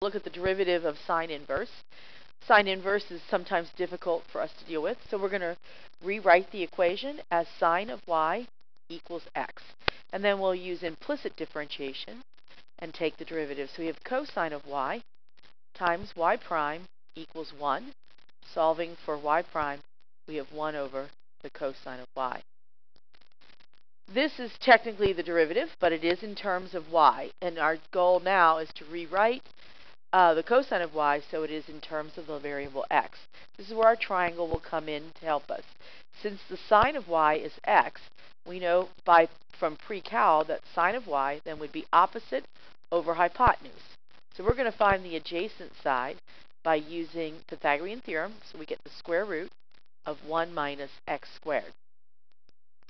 Look at the derivative of sine inverse. Sine inverse is sometimes difficult for us to deal with, so we're going to rewrite the equation as sine of y equals x. And then we'll use implicit differentiation and take the derivative. So we have cosine of y times y prime equals 1. Solving for y prime, we have 1 over the cosine of y. This is technically the derivative, but it is in terms of y. And our goal now is to rewrite the cosine of y so it is in terms of the variable x. This is where our triangle will come in to help us. Since the sine of y is x, we know from pre-cal that sine of y then would be opposite over hypotenuse. So we're going to find the adjacent side by using Pythagorean theorem, so we get the square root of 1 minus x squared.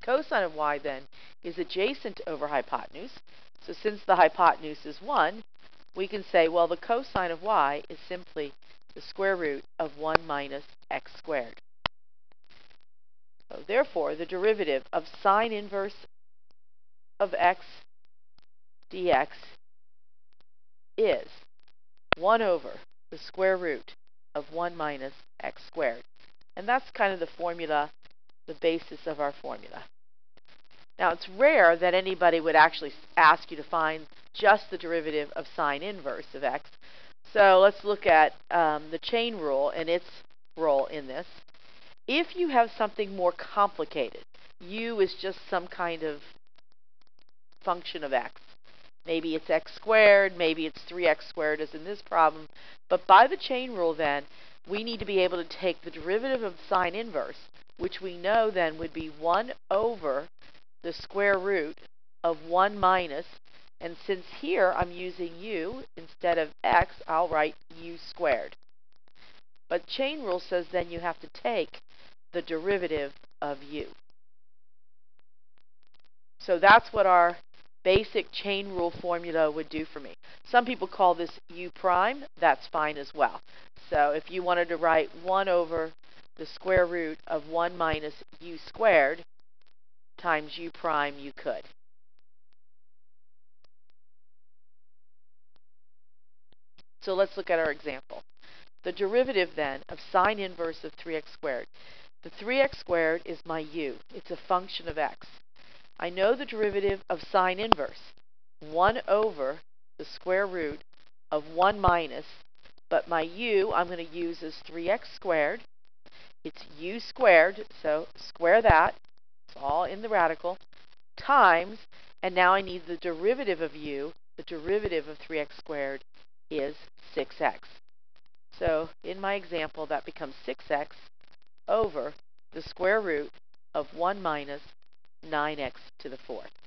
Cosine of y then is adjacent over hypotenuse, so since the hypotenuse is 1, we can say, well, the cosine of y is simply the square root of 1 minus x squared. So therefore, the derivative of sine inverse of x dx is 1 over the square root of 1 minus x squared. And that's kind of the formula, the basis of our formula. Now, it's rare that anybody would actually ask you to find just the derivative of sine inverse of x. So let's look at the chain rule and its role in this. If you have something more complicated, u is just some kind of function of x. Maybe it's x squared, maybe it's 3x squared as in this problem. But by the chain rule then, we need to be able to take the derivative of sine inverse, which we know then would be 1 over the square root of 1 minus, and since here I'm using u instead of x, I'll write u squared. But chain rule says then you have to take the derivative of u. So that's what our basic chain rule formula would do for me. Some people call this u prime. That's fine as well. So if you wanted to write 1 over the square root of 1 minus u squared times u prime, you could. So let's look at our example. The derivative then of sine inverse of 3x squared. The 3x squared is my u. It's a function of x. I know the derivative of sine inverse, 1 over the square root of 1 minus, but my u I'm going to use as 3x squared. It's u squared, so square that. It's all in the radical, times, and now I need the derivative of u. The derivative of 3x squared is 6x. So in my example, that becomes 6x over the square root of 1 minus 9x to the 4th.